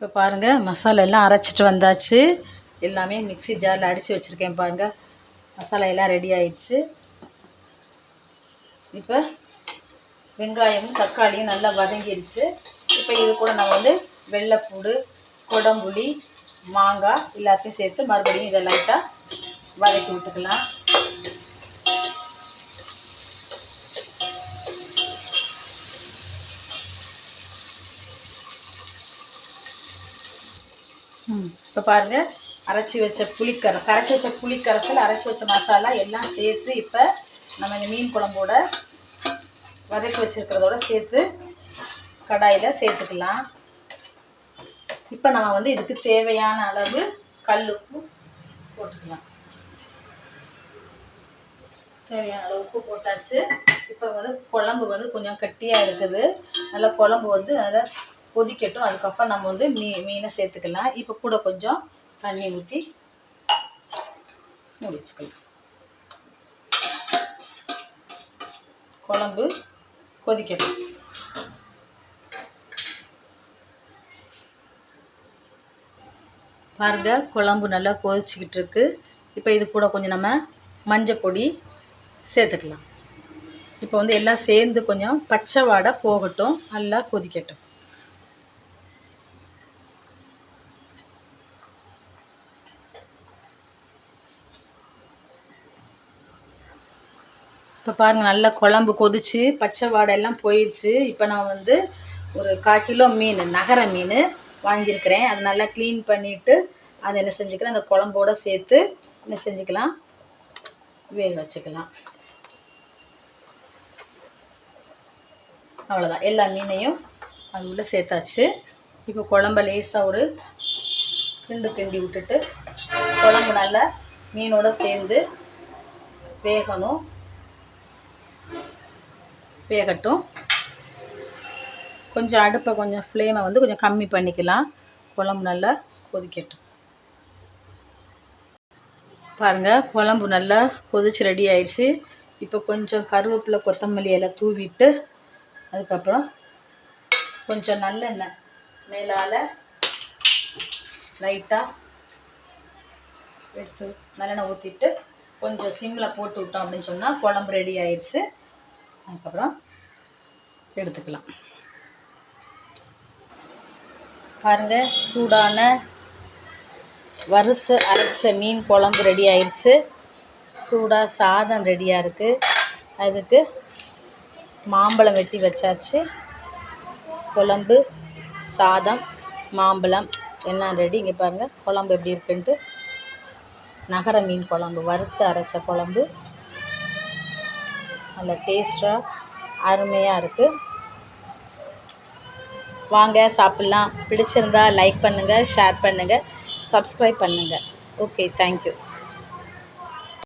இப்போ பாருங்கள் மசாலா எல்லாம் அரைச்சிட்டு வந்தாச்சு. எல்லாமே மிக்ஸி ஜாரில் அடித்து வச்சுருக்கேன். பாருங்கள் மசாலா எல்லாம் ரெடி ஆயிடுச்சு. இப்போ வெங்காயமும் தக்காளியும் நல்லா வதங்கிடுச்சு. இப்போ இது கூட நம்ம வந்து வெள்ளைப்பூடு, கொடம்புளி, மாங்காய் எல்லாத்தையும் சேர்த்து மறுபடியும் இதை லைட்டாக வதக்கி விட்டுக்கலாம். இப்போ பாருங்கள் கரைச்சி வச்ச புளிக்கரைசல் அரைச்சி வச்ச மசாலா எல்லாம் சேர்த்து இப்போ நம்ம இந்த மீன் குழம்போட வதக்கி வச்சுருக்கிறதோட சேர்த்து கடாயில் சேர்த்துக்கலாம். இப்போ நம்ம வந்து இதுக்கு தேவையான அளவு கல்லுப்பு போட்டுக்கலாம். தேவையான அளவு உப்பு போட்டாச்சு. இப்போ வந்து குழம்பு வந்து கொஞ்சம் கட்டியாக இருக்குது. நல்லா குழம்பு வந்து அதை கொதிக்கட்டும். அதுக்கப்புறம் நம்ம வந்து மீனை சேர்த்துக்கலாம். இப்போ கூட கொஞ்சம் தண்ணி ஊற்றி முடிச்சுக்கலாம். குழம்பு கொதிக்கட்டும். பாருங்க குழம்பு நல்லா கொதிச்சிக்கிட்டு இருக்கு. இப்போ இது கூட கொஞ்சம் நம்ம மஞ்சள் பொடி சேர்த்துக்கலாம். இப்போ வந்து எல்லாம் சேர்ந்து கொஞ்சம் பச்சை வாடை போகட்டும், நல்லா கொதிக்கட்டும். இப்போ பாருங்கள் நல்லா குழம்பு கொதிச்சு பச்சை வாடை எல்லாம் போயிடுச்சு. இப்போ நான் வந்து ஒரு 1/4 கிலோ மீன், நகர மீன் வாங்கியிருக்கிறேன். அது நல்லா க்ளீன் பண்ணிவிட்டு அதை என்ன செஞ்சுக்கலாம், அந்த குழம்போடு சேர்த்து என்ன செஞ்சுக்கலாம், வேக வச்சுக்கலாம். அவ்வளோதான், எல்லா மீனையும் அது உள்ளே சேர்த்தாச்சு. இப்போ குழம்ப லேசாக ஒரு கிண்டி விட்டுட்டு குழம்பு நல்லா மீனோடு சேர்ந்து வேகட்டும். கொஞ்சம் அடுப்பை கொஞ்சம் ஃப்ளேமை வந்து கொஞ்சம் கம்மி பண்ணிக்கலாம். குழம்பு நல்லா கொதிக்கட்டும். பாருங்கள் குழம்பு நல்லா கொதிச்சு ரெடி ஆயிடுச்சு. இப்போ கொஞ்சம் கருவேப்பிலை, கொத்தமல்லி எல்லாம் தூவிட்டு அதுக்கப்புறம் கொஞ்சம் நல்லெண்ணெய் மேலால் லைட்டாக எடுத்து நல்லெண்ணெய் ஊற்றிட்டு கொஞ்சம் சிம்மில் போட்டு விட்டோம் அப்படின்னு சொன்னால் குழம்பு ரெடி ஆயிடுச்சு. அதுக்கப்புறம் எடுத்துக்கலாம். பாருங்கள் சூடான வறுத்து அரைச்ச மீன் குழம்பு ரெடி ஆயிடுச்சு. சூடாக சாதம் ரெடியாக இருக்குது. அதுக்கு மாம்பழம் வெட்டி வச்சாச்சு. குழம்பு, சாதம், மாம்பழம் எல்லாம் ரெடி. இங்கே பாருங்கள் குழம்பு எப்படி இருக்குன்ட்டு. நகர மீன் குழம்பு, வறுத்து அரைச்ச குழம்பு, நல்ல டேஸ்ட்டாக அருமையாக இருக்குது. வாங்க சாப்பிட்லாம். பிடிச்சிருந்தா லைக் பண்ணுங்கள், ஷேர் பண்ணுங்கள், சப்ஸ்கிரைப் பண்ணுங்கள். Okay, thank you.